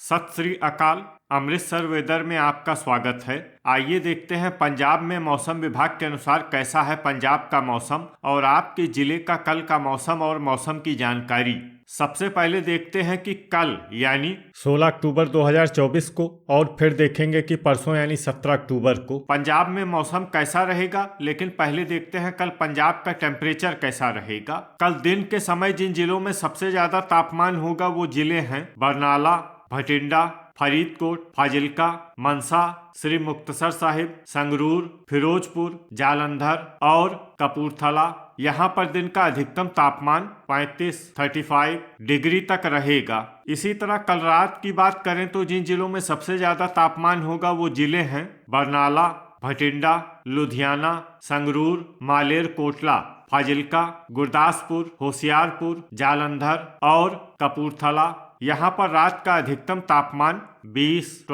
सत श्री अकाल। अमृतसर वेदर में आपका स्वागत है। आइए देखते हैं पंजाब में मौसम विभाग के अनुसार कैसा है पंजाब का मौसम और आपके जिले का कल का मौसम और मौसम की जानकारी। सबसे पहले देखते हैं कि कल यानी 16 अक्टूबर 2024 को और फिर देखेंगे कि परसों यानी 17 अक्टूबर को पंजाब में मौसम कैसा रहेगा। लेकिन पहले देखते हैं कल पंजाब का टेम्परेचर कैसा रहेगा। कल दिन के समय जिन जिलों में सबसे ज्यादा तापमान होगा वो जिले हैं बरनाला, भटिंडा, फरीदकोट, फाजिल्का, मनसा, श्री मुक्तसर साहिब, संगरूर, फिरोजपुर, जालंधर और कपूरथला। यहाँ पर दिन का अधिकतम तापमान 35 डिग्री तक रहेगा। इसी तरह कल रात की बात करें तो जिन जिलों में सबसे ज्यादा तापमान होगा वो जिले हैं बरनाला, भटिंडा, लुधियाना, संगरूर, मालेर कोटला, फाजिल्का, गुरदासपुर, होशियारपुर, जालंधर और कपूरथला। यहाँ पर रात का अधिकतम तापमान 20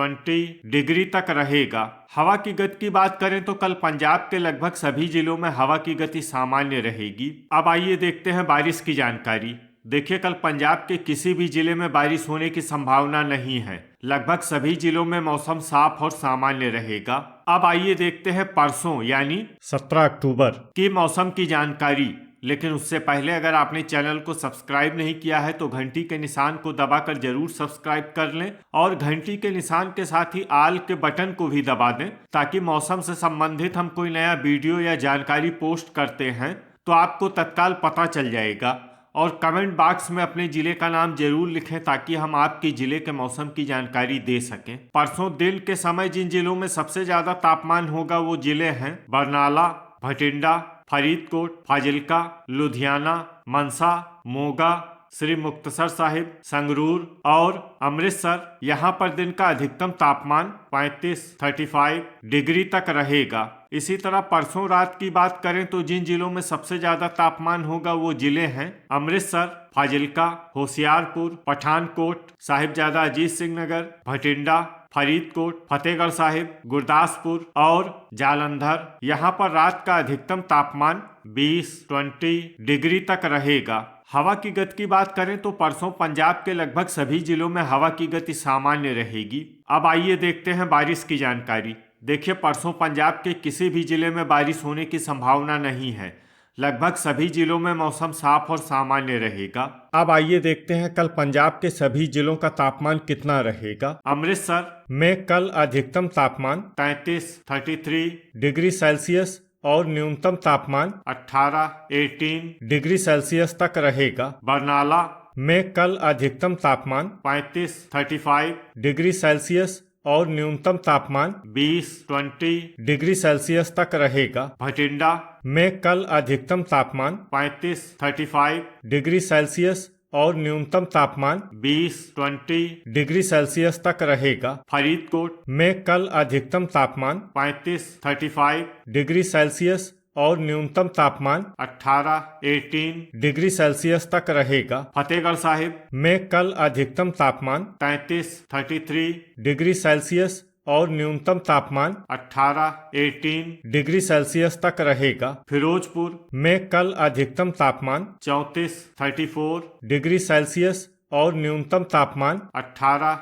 डिग्री तक रहेगा। हवा की गति की बात करें तो कल पंजाब के लगभग सभी जिलों में हवा की गति सामान्य रहेगी। अब आइए देखते हैं बारिश की जानकारी। देखिए कल पंजाब के किसी भी जिले में बारिश होने की संभावना नहीं है। लगभग सभी जिलों में मौसम साफ और सामान्य रहेगा। अब आइए देखते हैं परसों यानी 17 अक्टूबर की मौसम की जानकारी। लेकिन उससे पहले अगर आपने चैनल को सब्सक्राइब नहीं किया है तो घंटी के निशान को दबाकर जरूर सब्सक्राइब कर लें और घंटी के निशान के साथ ही आल के बटन को भी दबा दें ताकि मौसम से संबंधित हम कोई नया वीडियो या जानकारी पोस्ट करते हैं तो आपको तत्काल पता चल जाएगा। और कमेंट बॉक्स में अपने जिले का नाम जरूर लिखें ताकि हम आपके जिले के मौसम की जानकारी दे सकें। परसों दिन के समय जिन जिलों में सबसे ज्यादा तापमान होगा वो जिले हैं बरनाला, भटिंडा, फरीदकोट, फाजिल्का, लुधियाना, मनसा, मोगा, श्री मुक्तसर साहिब, संगरूर और अमृतसर। यहाँ पर दिन का अधिकतम तापमान 35 डिग्री तक रहेगा। इसी तरह परसों रात की बात करें तो जिन जिलों में सबसे ज्यादा तापमान होगा वो जिले हैं अमृतसर, फाजिल्का, होशियारपुर, पठानकोट, साहिबजादा अजीत सिंह नगर, भटिंडा, फरीदकोट, फतेहगढ़ साहिब, गुरदासपुर और जालंधर। यहाँ पर रात का अधिकतम तापमान 20 डिग्री तक रहेगा। हवा की गति की बात करें तो परसों पंजाब के लगभग सभी जिलों में हवा की गति सामान्य रहेगी। अब आइए देखते हैं बारिश की जानकारी। देखिए परसों पंजाब के किसी भी जिले में बारिश होने की संभावना नहीं है। लगभग सभी जिलों में मौसम साफ और सामान्य रहेगा। अब आइए देखते हैं कल पंजाब के सभी जिलों का तापमान कितना रहेगा। अमृतसर में कल अधिकतम तापमान 33 डिग्री सेल्सियस और न्यूनतम तापमान 18 डिग्री सेल्सियस तक रहेगा। बरनाला में कल अधिकतम तापमान 35 डिग्री सेल्सियस और न्यूनतम तापमान 20 डिग्री सेल्सियस तक रहेगा। भटिंडा में कल अधिकतम तापमान 35 डिग्री सेल्सियस और न्यूनतम तापमान 20 डिग्री सेल्सियस तक रहेगा। फरीदकोट में कल अधिकतम तापमान 35 डिग्री सेल्सियस और न्यूनतम तापमान 18 डिग्री सेल्सियस तक रहेगा। फतेहगढ़ साहिब में कल अधिकतम तापमान 33 डिग्री सेल्सियस और न्यूनतम तापमान 18 डिग्री सेल्सियस तक रहेगा। फिरोजपुर में कल अधिकतम तापमान 34 डिग्री सेल्सियस और न्यूनतम तापमान 18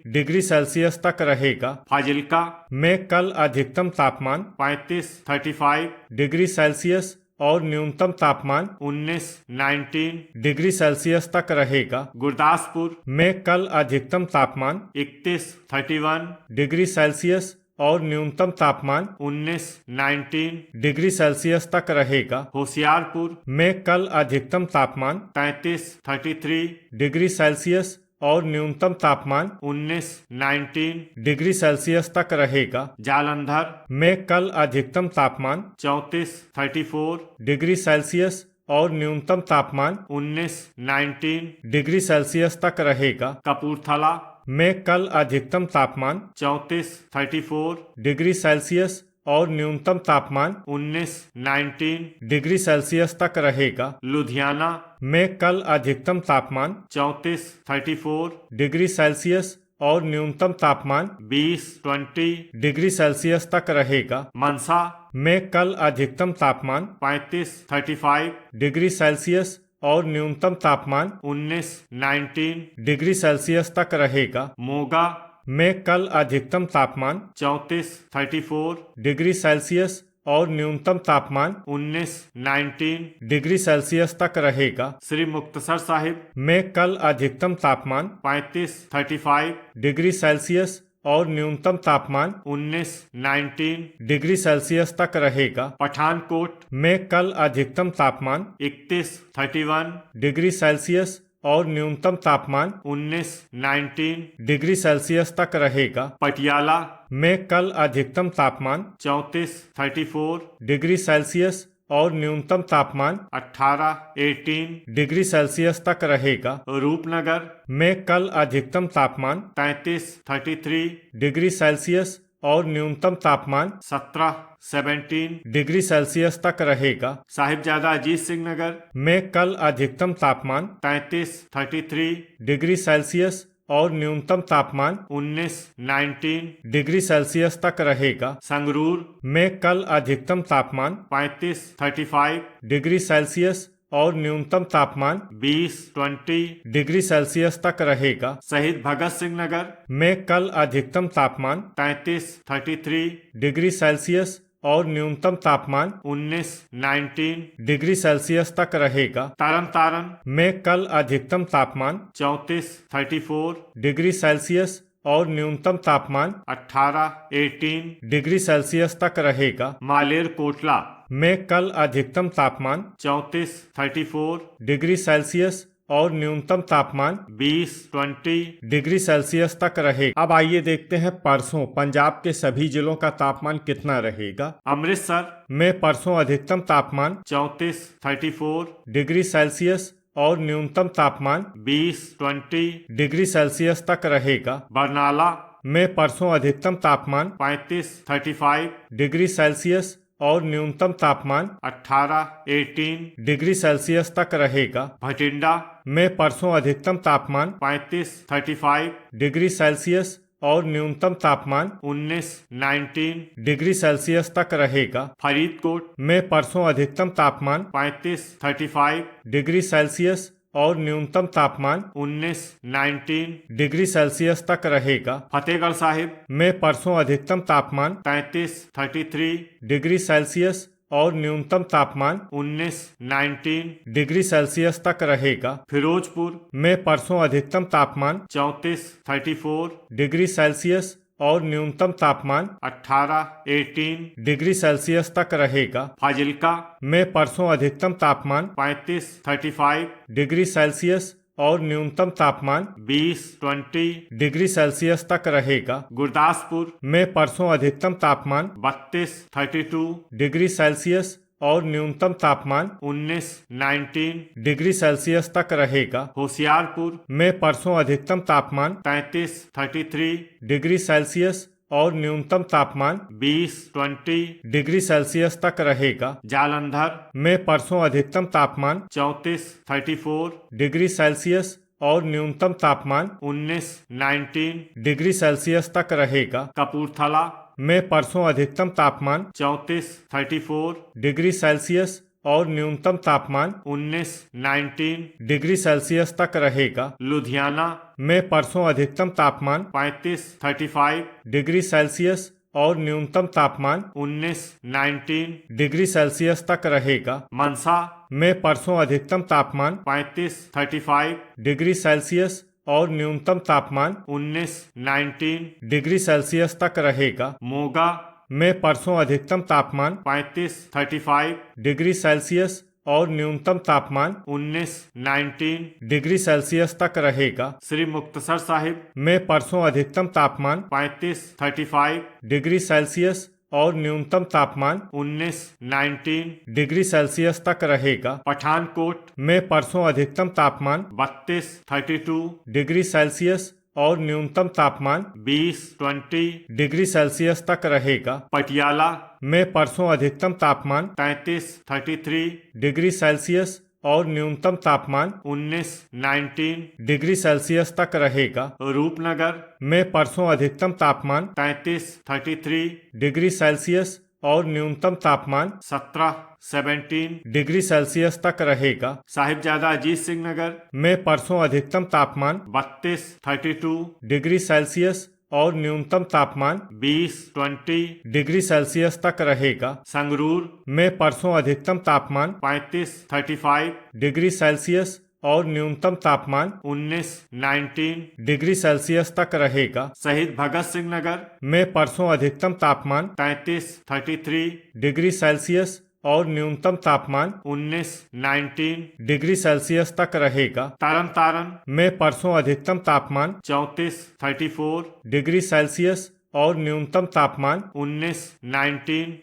डिग्री सेल्सियस तक रहेगा। फाजिल्का में कल अधिकतम तापमान 35 डिग्री सेल्सियस और न्यूनतम तापमान 19 डिग्री सेल्सियस तक रहेगा। गुरदासपुर में कल अधिकतम तापमान 31 डिग्री सेल्सियस और न्यूनतम तापमान 19 डिग्री सेल्सियस तक रहेगा। होशियारपुर में कल अधिकतम तापमान 33 डिग्री सेल्सियस और न्यूनतम तापमान 19 डिग्री सेल्सियस तक रहेगा। जालंधर में कल अधिकतम तापमान 34 डिग्री सेल्सियस और न्यूनतम तापमान 19 डिग्री सेल्सियस तक रहेगा। कपूरथला में कल अधिकतम तापमान 34 डिग्री सेल्सियस और न्यूनतम तापमान 19 डिग्री सेल्सियस तक रहेगा। लुधियाना में कल अधिकतम तापमान 34 डिग्री सेल्सियस और न्यूनतम तापमान 20 डिग्री सेल्सियस तक रहेगा। मनसा में कल अधिकतम तापमान 35 डिग्री सेल्सियस और न्यूनतम तापमान 19 डिग्री सेल्सियस तक रहेगा। मोगा में कल अधिकतम तापमान 34 डिग्री सेल्सियस और न्यूनतम तापमान 19 डिग्री सेल्सियस तक रहेगा। श्री मुक्तसर साहिब में कल अधिकतम तापमान 35 डिग्री सेल्सियस और न्यूनतम तापमान 19 डिग्री सेल्सियस तक रहेगा। पठानकोट में कल अधिकतम तापमान 31 डिग्री सेल्सियस और न्यूनतम तापमान 19 डिग्री सेल्सियस तक रहेगा। पटियाला में कल अधिकतम तापमान 34 डिग्री सेल्सियस और न्यूनतम तापमान 18 डिग्री सेल्सियस तक रहेगा। रूपनगर में कल अधिकतम तापमान 33 डिग्री सेल्सियस और न्यूनतम तापमान 17 डिग्री सेल्सियस तक रहेगा। साहिबजादा अजीत सिंह नगर में कल अधिकतम तापमान 33 डिग्री सेल्सियस और न्यूनतम तापमान 19 डिग्री सेल्सियस तक रहेगा। संगरूर में कल अधिकतम तापमान 35 डिग्री सेल्सियस और न्यूनतम तापमान 20 डिग्री सेल्सियस तक रहेगा। शहीद भगत सिंह नगर में कल अधिकतम तापमान 33 डिग्री सेल्सियस और न्यूनतम तापमान 19 डिग्री सेल्सियस तक रहेगा। तरन तारण में कल अधिकतम तापमान 34 डिग्री सेल्सियस और न्यूनतम तापमान 18 डिग्री सेल्सियस तक रहेगा। मालेर कोटला में कल अधिकतम तापमान 34 डिग्री सेल्सियस और न्यूनतम तापमान 20 डिग्री सेल्सियस तक रहेगा। अब आइए देखते हैं परसों पंजाब के सभी जिलों का तापमान कितना रहेगा। अमृतसर में परसों अधिकतम तापमान 34 डिग्री सेल्सियस और न्यूनतम तापमान 20 डिग्री सेल्सियस तक रहेगा। बरनाला में परसों अधिकतम तापमान 35 डिग्री सेल्सियस और न्यूनतम तापमान 18 डिग्री सेल्सियस तक रहेगा। भटिंडा में परसों अधिकतम तापमान 35 डिग्री सेल्सियस और न्यूनतम तापमान 19 डिग्री सेल्सियस तक रहेगा। फरीदकोट में परसों अधिकतम तापमान 35 डिग्री सेल्सियस और न्यूनतम तापमान 19 डिग्री सेल्सियस तक रहेगा। फतेहगढ़ साहिब में परसों अधिकतम तापमान 33 डिग्री सेल्सियस और न्यूनतम तापमान 19 डिग्री सेल्सियस तक रहेगा। फिरोजपुर में परसों अधिकतम तापमान 34 डिग्री सेल्सियस और न्यूनतम तापमान 18 डिग्री सेल्सियस तक रहेगा। फाजिल्का में परसों अधिकतम तापमान 35 डिग्री सेल्सियस और न्यूनतम तापमान 20 डिग्री सेल्सियस तक रहेगा। गुरदासपुर में परसों अधिकतम तापमान 32 डिग्री सेल्सियस और न्यूनतम तापमान 19 डिग्री सेल्सियस तक रहेगा। होशियारपुर में परसों अधिकतम तापमान 33 डिग्री सेल्सियस और न्यूनतम तापमान 20 डिग्री सेल्सियस तक रहेगा। जालंधर में परसों अधिकतम तापमान 34 डिग्री सेल्सियस और न्यूनतम तापमान 19 डिग्री सेल्सियस तक रहेगा। कपूरथला में परसों अधिकतम तापमान 34 डिग्री सेल्सियस और न्यूनतम तापमान 19 डिग्री सेल्सियस तक रहेगा। लुधियाना में परसों अधिकतम तापमान 35 डिग्री सेल्सियस और न्यूनतम तापमान 19 डिग्री सेल्सियस तक रहेगा। मनसा में परसों अधिकतम तापमान 35 डिग्री सेल्सियस और न्यूनतम तापमान 19 डिग्री सेल्सियस तक रहेगा। मोगा में परसों अधिकतम तापमान 35 डिग्री सेल्सियस और न्यूनतम तापमान 19 डिग्री सेल्सियस तक रहेगा। श्री मुक्तसर साहिब में परसों अधिकतम तापमान 35 डिग्री सेल्सियस और न्यूनतम तापमान 19 डिग्री सेल्सियस तक रहेगा। पठानकोट में परसों अधिकतम तापमान 32 डिग्री सेल्सियस और न्यूनतम तापमान 20 डिग्री सेल्सियस तक रहेगा। पटियाला में परसों अधिकतम तापमान 33 डिग्री सेल्सियस और न्यूनतम तापमान 19 डिग्री सेल्सियस तक रहेगा। रूपनगर में परसों अधिकतम तापमान 33 डिग्री सेल्सियस और न्यूनतम तापमान 17 डिग्री सेल्सियस तक रहेगा। साहिबजादा अजीत सिंह नगर में परसों अधिकतम तापमान 32 डिग्री सेल्सियस और न्यूनतम तापमान 20 डिग्री सेल्सियस तक रहेगा। संगरूर में परसों अधिकतम तापमान 35 डिग्री सेल्सियस और न्यूनतम तापमान 19 डिग्री सेल्सियस तक रहेगा। शहीद भगत सिंह नगर में परसों अधिकतम तापमान 33 डिग्री सेल्सियस और न्यूनतम तापमान 19 डिग्री सेल्सियस तक रहेगा। तरन तारण में परसों अधिकतम तापमान 34 डिग्री सेल्सियस और न्यूनतम तापमान 19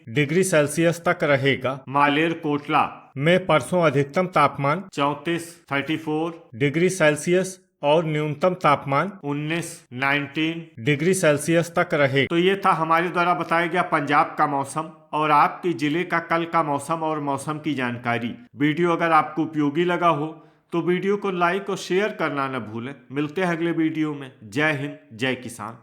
डिग्री सेल्सियस तक रहेगा। मालेर कोटला में परसों अधिकतम तापमान 34 डिग्री सेल्सियस और न्यूनतम तापमान 19 डिग्री सेल्सियस तक रहे। तो ये था हमारे द्वारा बताया गया पंजाब का मौसम और आपके जिले का कल का मौसम और मौसम की जानकारी। वीडियो अगर आपको उपयोगी लगा हो तो वीडियो को लाइक और शेयर करना न भूलें। मिलते हैं अगले वीडियो में। जय हिंद, जय किसान।